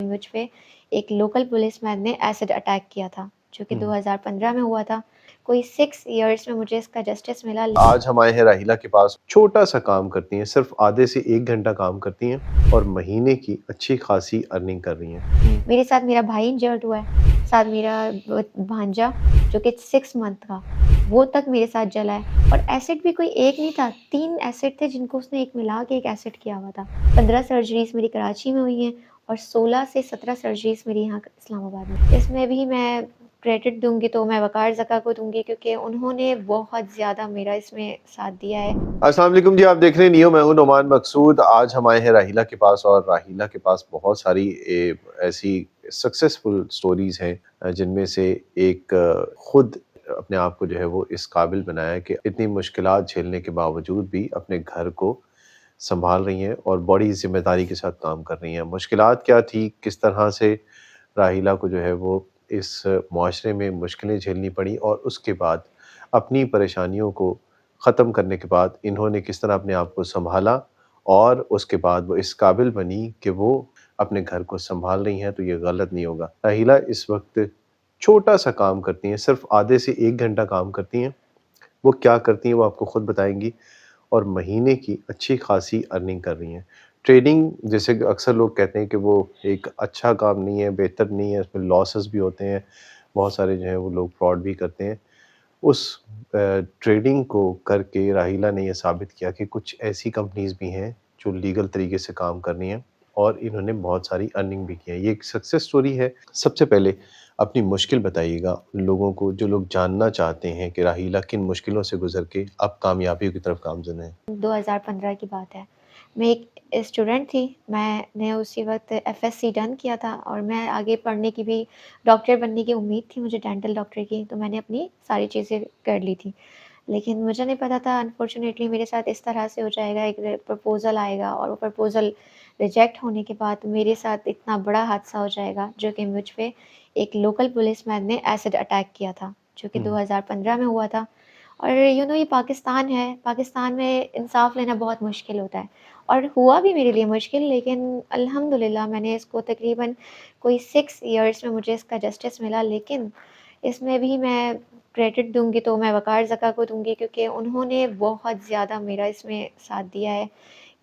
मुझ पे एक लोकल पुलिसमैन ने एसिड अटैक किया था, जो कि 2015 में हुआ था। कोई 6 इयर्स में मुझे इसका जस्टिस मिला। आज हम आए हैं राहिला के पास। छोटा सा काम करती हैं, सिर्फ आधे से 1 घंटा काम करती हैं और महीने की अच्छी खासी अर्निंग कर रही हैं। मेरे साथ मेरा भाई इंजर्ड हुआ है, साथ मेरा भांजा जो कि 6 मंथ का, वो तक मेरे साथ जला है। और एसिड भी कोई एक नहीं था, 3 एसिड थे जिनको उसने एक मिला के एक एसिड किया हुआ था। 15 सर्जरीज़ मेरी कराची में हुई हैं और 16 से 17 सर्जरीज़ मेरी यहाँ इस्लामाबाद में। इसमें भी मैं क्रेडिट दूँगी तो मैं वक़ार ज़का को दूँगी, क्योंकि उन्होंने बहुत ज़्यादा मेरा इसमें साथ दिया है। अस्सलाम वालेकुम जी, आप देख रहे हैं नियो, मैं हूं नोमान मकसूद। आज हम आए हैं राहिला के पास और राहिला के पास बहुत सारी ऐसी सक्सेसफुल स्टोरीज हैं जिनमें से एक खुद अपने आप को जो है वो इस काबिल बनाया कि इतनी मुश्किलात झेलने के बावजूद भी अपने घर को संभाल रही हैं और बड़ी ज़िम्मेदारी के साथ काम कर रही हैं। मुश्किलात क्या थी, किस तरह से राहिला को जो है वो इस मुआशरे में मुश्किलें झेलनी पड़ी और उसके बाद अपनी परेशानियों को ख़त्म करने के बाद इन्होंने किस तरह अपने आप को सँभाला और उसके बाद वो इस काबिल बनी कि वो अपने घर को सँभाल रही हैं, तो ये गलत नहीं होगा। राहिला इस वक़्त छोटा-सा काम करती हैं, सिर्फ़ आधे से 1 घंटा काम करती हैं। वो क्या करती हैं वो आपको खुद बताएँगी और महीने की अच्छी खासी अर्निंग कर रही हैं। ट्रेडिंग जैसे कि अक्सर लोग कहते हैं कि वो एक अच्छा काम नहीं है, बेहतर नहीं है, उसमें लॉसेस भी होते हैं, बहुत सारे जो हैं वो लोग फ्रॉड भी करते हैं। उस ट्रेडिंग को करके राहिला ने ये साबित किया कि कुछ ऐसी कंपनीज़ भी हैं जो लीगल तरीके से काम कर रही हैं और इन्होंने बहुत सारी अर्निंग भी की है। ये एक सक्सेस स्टोरी है। सबसे पहले अपनी मुश्किल बताइएगा उन लोगों को जो लोग जानना चाहते हैं कि राहिला किन मुश्किलों से गुज़र के अब कामयाबियों की तरफ गामज़न है। 2015 की बात है। मैं एक स्टूडेंट थी, मैंने उसी वक़्त एफएससी डन किया था और मैं आगे पढ़ने की भी, डॉक्टर बनने की उम्मीद थी मुझे, डेंटल डॉक्टर की, तो मैंने अपनी सारी चीज़ें कर ली थी। लेकिन मुझे नहीं पता था अनफॉर्च्यूनेटली मेरे साथ इस तरह से हो जाएगा, एक प्रपोज़ल आएगा और वो प्रपोज़ल रिजेक्ट होने के बाद मेरे साथ इतना बड़ा हादसा हो जाएगा, जो कि मुझ पे एक लोकल पुलिसमैन ने एसिड अटैक किया था, जो कि 2015 में हुआ था। और ये पाकिस्तान है, पाकिस्तान में इंसाफ़ लेना बहुत मुश्किल होता है और हुआ भी मेरे लिए मुश्किल, लेकिन अल्हम्दुलिल्लाह मैंने इसको तकरीबन कोई 6 इयर्स में मुझे इसका जस्टिस मिला। लेकिन इसमें भी मैं क्रेडिट दूँगी तो मैं वक़ार ज़का को दूँगी, क्योंकि उन्होंने बहुत ज़्यादा मेरा इसमें साथ दिया है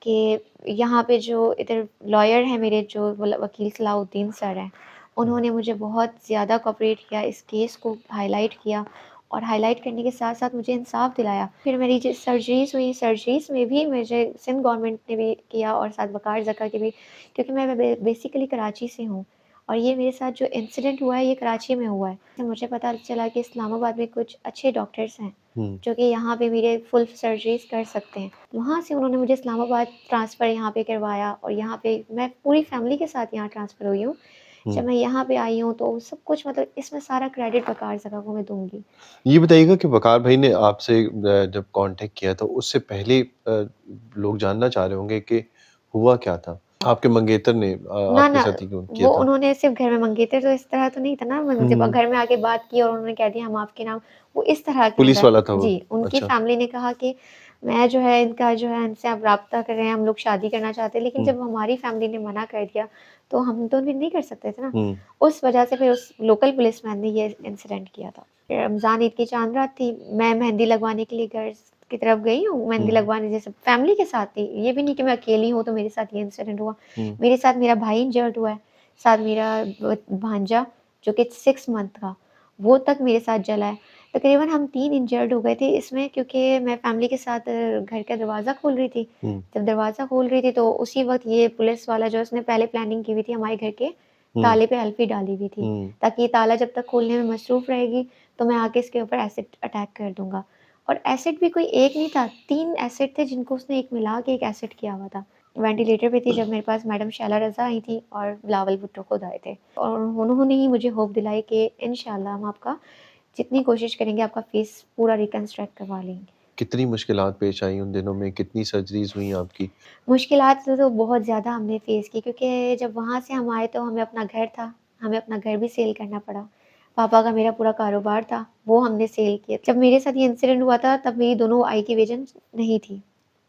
कि यहाँ पे जो इधर लॉयर हैं मेरे, जो वकील सलाहुद्दीन सर हैं, उन्होंने मुझे बहुत ज़्यादा कोऑपरेट किया, इस केस को हाइलाइट किया और हाइलाइट करने के साथ-साथ मुझे इंसाफ़ दिलाया। फिर मेरी जो सर्जरीज़ हुई, सर्जरीज़ में भी मुझे सिंध गवर्नमेंट ने भी किया और साथ वक़ार ज़का के भी, क्योंकि मैं बेसिकली कराची से हूँ और ये मेरे साथ जो इंसिडेंट हुआ है ये कराची में हुआ है। तो मुझे पता चला कि इस्लामाबाद में कुछ अच्छे डॉक्टर्स हैं, हुँ। जो कि यहाँ पे मेरे फुल सर्जरीज़ कर सकते हैं। वहाँ से उन्होंने मुझे इस्लामाबाद ट्रांसफ़र यहाँ पे करवाया और यहाँ पे मैं पूरी फ़ैमिली के साथ यहाँ ट्रांसफ़र हुई हूँ। जब मैं यहाँ पे आई हूँ तो सब कुछ, मतलब इसमें सारा क्रेडिट वक़ार ज़का को मैं दूँगी। ये बताइएगा कि वक़ार भाई ने आपसे जब कॉन्टैक्ट किया तो उससे पहले लोग जानना चाह रहे होंगे कि हुआ क्या था? आपके मंगेतर ने ना, आपके ना, साथ ये क्यों किया वो था? उन्होंने सिर्फ़ घर में मंगेतर, तो इस तरह तो नहीं था ना, हुँ, जब हुँ। घर में आके बात की और उन्होंने कह दिया हम आपके नाम, वो इस तरह का पुलिस था। वाला था वो? जी, उनकी अच्छा। फ़ैमिली ने कहा कि मैं जो है इनका जो है इनसे आप राब्ता कर रहे हैं, हम लोग शादी करना चाहते हैं, लेकिन हुँ, जब हमारी फ़ैमिली ने मना कर दिया, तो हम तो फिर नहीं कर सकते थे ना। हुँ, उस वजह से फिर उस लोकल पुलिसमैन ने ये इंसिडेंट किया था। फिर रमज़ान ईद की चाँद रात थी, मैं मेहंदी लगवाने के लिए घर की तरफ गई हूँ, मेहंदी हुँ, लगवाने जैसे फ़ैमिली के साथ थी, ये भी नहीं कि मैं अकेली हूँ तो मेरे साथ ये इंसिडेंट हुआ। हुँ, मेरे साथ मेरा भाई इंजर्ड हुआ है, साथ मेरा भांजा जो कि 6 मंथ का, वो तक मेरे साथ जला है। तकरीबन हम 3 इंजर्ड हो गए थे इसमें, क्योंकि मैं फ़ैमिली के साथ घर का दरवाज़ा खोल रही थी। हुँ, जब दरवाज़ा खोल रही थी तो उसी वक़्त ये पुलिस वाला, जो उसने पहले प्लानिंग की हुई थी, हमारे घर के हुँ, ताले पे एल्फ़ी डाली हुई थी, हुँ। ताकि ये ताला जब तक खोलने में मसरूफ़ रहेगी, तो मैं आके इसके ऊपर एसिड अटैक कर दूँगा। और एसिड भी कोई एक नहीं था, 3 एसिड थे जिनको उसने एक मिला के एक एसिड किया हुआ था। वेंटिलेटर पे थी जब मेरे पास मैडम शैला रज़ा आई थी और बिलावल भुट्टो खुद आए थे और उन्होंने ही मुझे होप दिलाई कि इंशाल्लाह हम आपका जितनी कोशिश करेंगे आपका फेस पूरा रिकंस्ट्रक्ट करवा लेंगे। कितनी मुश्किलात पेश आई उन दिनों में? कितनी सर्जरीज़ हुई आपकी? मुश्किलात तो बहुत ज़्यादा हमने फ़ेस की, क्योंकि जब वहाँ से हम आए तो हमें अपना घर था, हमें अपना घर भी सेल करना पड़ा। पापा का मेरा पूरा कारोबार था, वो हमने सेल किया। जब मेरे साथ ये इंसिडेंट हुआ था तब मेरी दोनों आई की विज़न नहीं थी।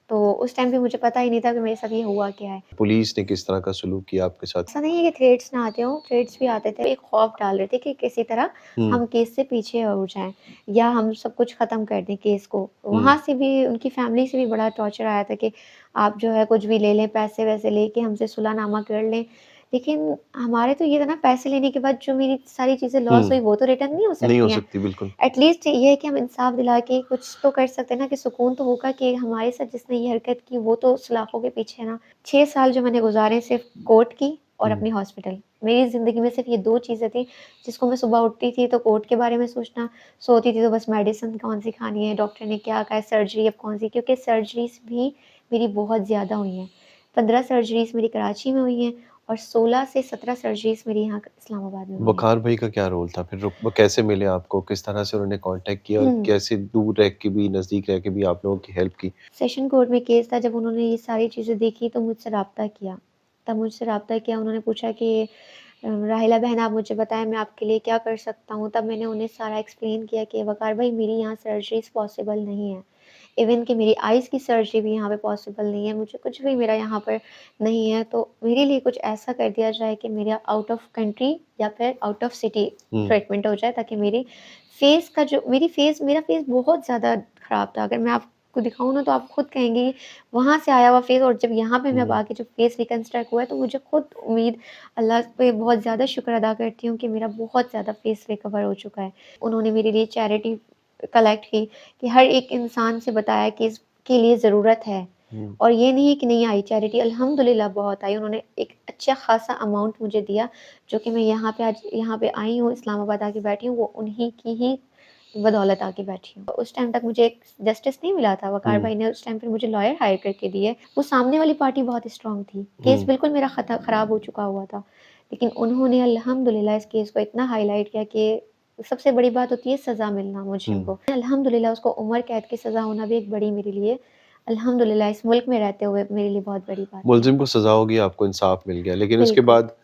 तो उस टाइम पे मुझे पता ही नहीं था कि मेरे साथ ये हुआ क्या है। पुलिस ने किस तरह का सलूक किया आपके साथ? ऐसा नहीं है कि थ्रेड्स ना आते हों, थ्रेड्स भी आते थे। एक खौफ डाल रहे थे कि किसी तरह हुँ, हम केस से पीछे हो जाएँ या हम सब कुछ ख़त्म कर दें केस को। हुँ, वहाँ से भी उनकी फैमिली से भी बड़ा टॉर्चर आया था कि आप जो है कुछ भी ले लें, पैसे-वैसे लेके हमसे सुलहनामा कर लें। लेकिन हमारे तो ये था ना, पैसे लेने के बाद जो मेरी सारी चीज़ें लॉस हुई हुँ। वो तो रिटर्न नहीं हो नहीं हो सकती हैं। सकती, बिल्कुल। एटलीस्ट ये है कि हम इंसाफ दिला के कुछ तो कर सकते हैं ना, कि सुकून तो होगा कि हमारे साथ जिसने ये हरकत की वो तो सलाखों के पीछे है ना। 6 साल जो मैंने गुज़ारे सिर्फ़ कोर्ट की और हुँ, अपनी हॉस्पिटल। मेरी ज़िंदगी में सिर्फ़ ये 2 चीज़ें थी, जिसको मैं सुबह उठती थी तो कोर्ट के बारे में सोचना, सोती थी तो बस मेडिसिन कौन-सी खानी है, डॉक्टर ने क्या कहा है, सर्जरी अब कौन-सी, क्योंकि सर्जरीज़ भी मेरी बहुत ज़्यादा हुई हैं। 15 सर्जरीज़ मेरी कराची में हुई हैं और 16 से 17 सर्जरीज़ मेरी यहाँ इस्लामाबाद में हुई हैं। वक़ार भाई का क्या रोल था फिर? वो कैसे मिले आपको? किस तरह से उन्होंने कॉन्टैक्ट किया और हुँ। कैसे दूर रह के भी, नज़दीक रह के भी आप लोगों की हेल्प की? सेशन कोर्ट में केस था, जब उन्होंने ये सारी चीज़ें देखी तो मुझसे राब्ता किया। तब मुझसे राब्ता किया, उन्होंने पूछा कि राहिला बहन, आप मुझे बताएँ मैं आपके लिए क्या कर सकता हूँ? तब मैंने उन्हें सारा एक्सप्लेन किया कि वक़ार भाई, मेरी यहाँ सर्जरीज़ पॉसिबल नहीं है। इवन कि मेरी आइज़ की सर्जरी भी यहाँ पे पॉसिबल नहीं है। मुझे कुछ भी मेरा यहाँ पर नहीं है, तो मेरे लिए कुछ ऐसा कर दिया जाए कि मेरा आउट ऑफ कंट्री या फिर out of city hmm, treatment हो जाए, ताकि मेरा फेस बहुत ज़्यादा ख़राब था। अगर मैं आपको दिखाऊँ ना तो आप खुद कहेंगे कि वहाँ से आया हुआ फेस और जब यहाँ पे मैं अब हुँ, आके जो फेस रिकंस्ट्रक्ट हुआ है, तो मुझे खुद उम्मीद, अल्लाह पे बहुत ज़्यादा शुक्र अदा करती हूँ कि मेरा बहुत ज़्यादा फेस रिकवर हो चुका है। उन्होंने मेरे लिए चैरिटी कलेक्ट की, कि हर एक इंसान से बताया कि इसके लिए ज़रूरत है। हुँ, और ये नहीं है कि नहीं आई चैरिटी, अल्हम्दुलिल्लाह बहुत आई। उन्होंने एक अच्छा ख़ासा अमाउंट मुझे दिया, जो कि मैं यहाँ पे आई हूँ, इस्लामाबाद आके बैठी हूँ, वो उन्हीं की ही बदौलत आके बैठी हूँ। उस टाइम तक मुझे एक जस्टिस नहीं मिला था, वक़ार हुँ, भाई ने उस टाइम पे मुझे लॉयर हायर करके दिए। वो सामने वाली पार्टी बहुत स्ट्रॉन्ग थी, केस हुँ, बिल्कुल मेरा ख़राब हो चुका हुआ था। लेकिन उन्होंने अल्हम्दुलिल्लाह इस केस को इतना हाइलाइट किया कि सबसे बड़ी बात होती है सज़ा मिलना मुजरिम हुँ। को। अल्हम्दुलिल्लाह उसको उम्र कैद की सज़ा होना भी एक बड़ी मेरे लिए, अल्हम्दुलिल्लाह इस मुल्क में रहते हुए मेरे लिए बहुत बड़ी बात है। मुलज़िम को सज़ा होगी, आपको इंसाफ़ मिल गया, लेकिन उसके बिल्कुल। बाद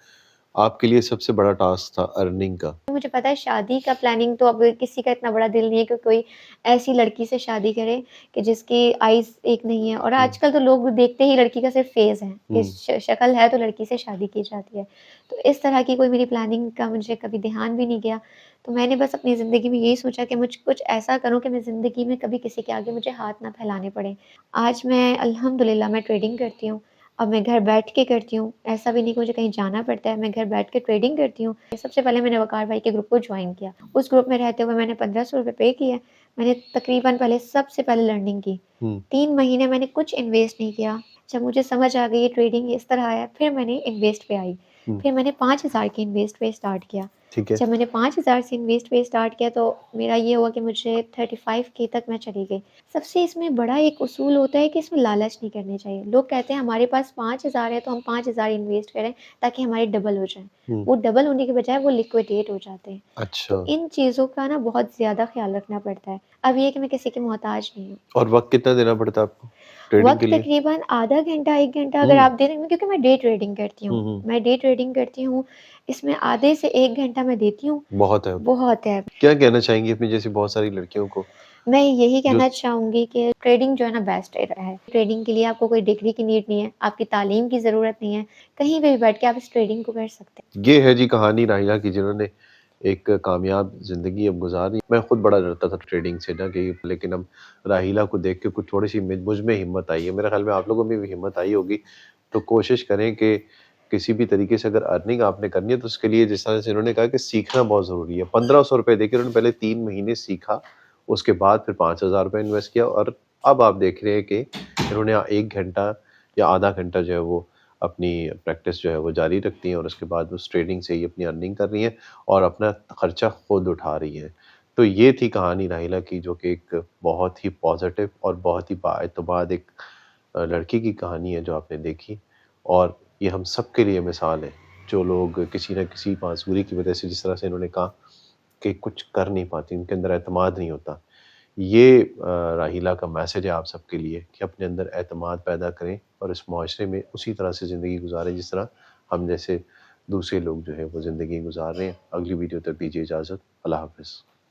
आपके लिए सबसे बड़ा टास्क था अर्निंग का। मुझे पता है शादी का प्लानिंग तो अब किसी का इतना बड़ा दिल नहीं है कि कोई ऐसी लड़की से शादी करे कि जिसकी आइज़ एक नहीं है, और हुँ, आजकल तो लोग देखते ही लड़की का सिर्फ़ फेस है कि हुँ, शक्ल है तो लड़की से शादी की जाती है। तो इस तरह की कोई मेरी प्लानिंग का मुझे कभी ध्यान भी नहीं गया। तो मैंने बस अपनी ज़िंदगी में यही सोचा कि मुझ कुछ ऐसा करूँ कि मैं ज़िंदगी में कभी किसी के आगे मुझे हाथ ना फैलाने पड़े। आज मैं अल्हम्दुलिल्लाह मैं ट्रेडिंग करती हूँ। अब मैं घर बैठ के करती हूँ, ऐसा भी नहीं कि मुझे कहीं जाना पड़ता है, मैं घर बैठ के ट्रेडिंग करती हूँ। सबसे पहले मैंने वक़ार भाई के ग्रुप को जॉइन किया। उस ग्रुप में रहते हुए मैंने ₹1500 पे किए। मैंने तकरीबन सबसे पहले लर्निंग की। हुँ, 3 महीने मैंने कुछ इन्वेस्ट नहीं किया। जब मुझे समझ आ गई ये ट्रेडिंग इस तरह है, फिर मैंने इन्वेस्ट पे आई। हुँ, फिर मैंने 5000 की इन्वेस्ट पे स्टार्ट किया। ठीक है। जब मैंने 5000 से इन्वेस्ट पे स्टार्ट किया तो मेरा ये हुआ कि मुझे 35K तक मैं चली गई। सबसे इसमें बड़ा एक उसूल होता है कि इसमें लालच नहीं करनी चाहिए। लोग कहते हैं हमारे पास 5000 है तो हम 5000 इन्वेस्ट करें ताकि हमारे डबल हो जाएँ। हुँ, वो डबल होने के बजाय वो लिक्विडेट हो जाते हैं। अच्छा। तो इन चीज़ों का ना बहुत ज़्यादा ख़्याल रखना पड़ता है। अब ये है कि मैं किसी की मोहताज नहीं हूँ। और वक़्त कितना देना पड़ता है आपको ट्रेडिंग के वक़्त लिए? तकरीबन आधा घंटा, 1 घंटा अगर हुँ, आप दे देंगे, क्योंकि मैं डे ट्रेडिंग करती हुँ, हूँ। हुँ, मैं डे ट्रेडिंग करती हूँ, इसमें आधे से 1 घंटा मैं देती हूँ, बहुत है। बहुत है। क्या कहना चाहेंगी अपनी जैसी बहुत सारी लड़कियों को मैं यही जो कहना चाहूँगी कि ट्रेडिंग जो है ना बेस्ट है। ट्रेडिंग के लिए आपको कोई डिग्री की नीड नहीं है, आपकी तालीम की ज़रूरत नहीं है, कहीं पे भी बैठ के आप इस ट्रेडिंग को कर सकते हैं। ये है जी कहानी राहिला की जिन्होंने एक कामयाब ज़िंदगी अब गुज़ारी। मैं खुद बड़ा डरता था ट्रेडिंग से ना कि लेकिन अब राहिला को देख के कुछ थोड़ी-सी मुझ में हिम्मत आई है। मेरे ख़्याल में आप लोगों में भी हिम्मत आई होगी। तो कोशिश करें कि किसी भी तरीके से अगर अर्निंग आपने करनी है तो उसके लिए जिस तरह से इन्होंने कहा कि सीखना बहुत ज़रूरी है। ₹1500 देके उन्होंने पहले 3 महीने सीखा, उसके बाद फिर ₹5000 इन्वेस्ट किया और अब आप देख रहे हैं कि इन्होंने 1 घंटा या आधा घंटा जो है वो अपनी प्रैक्टिस जो है वो जारी रखती हैं और उसके बाद उस ट्रेडिंग से ही अपनी अर्निंग कर रही हैं और अपना खर्चा खुद उठा रही हैं। तो ये थी कहानी नाहिला की जो कि एक बहुत ही पॉज़िटिव और बहुत ही बाएतमाद एक लड़की की कहानी है जो आपने देखी और ये हम सब के लिए मिसाल है, जो लोग किसी न किसी मजबूरी की वजह से जिस तरह से इन्होंने कहा कि कुछ कर नहीं पाती, उनके अंदर एतमाद नहीं होता। ये राहिला का मैसेज है आप सबके लिए कि अपने अंदर एतमाद पैदा करें और इस मुआशरे में उसी तरह से ज़िंदगी गुज़ारें जिस तरह हम जैसे दूसरे लोग जो हैं वो ज़िंदगी गुज़ार रहे हैं। अगली वीडियो तक दीजिए इजाज़त। अल्लाह हाफ़िज़।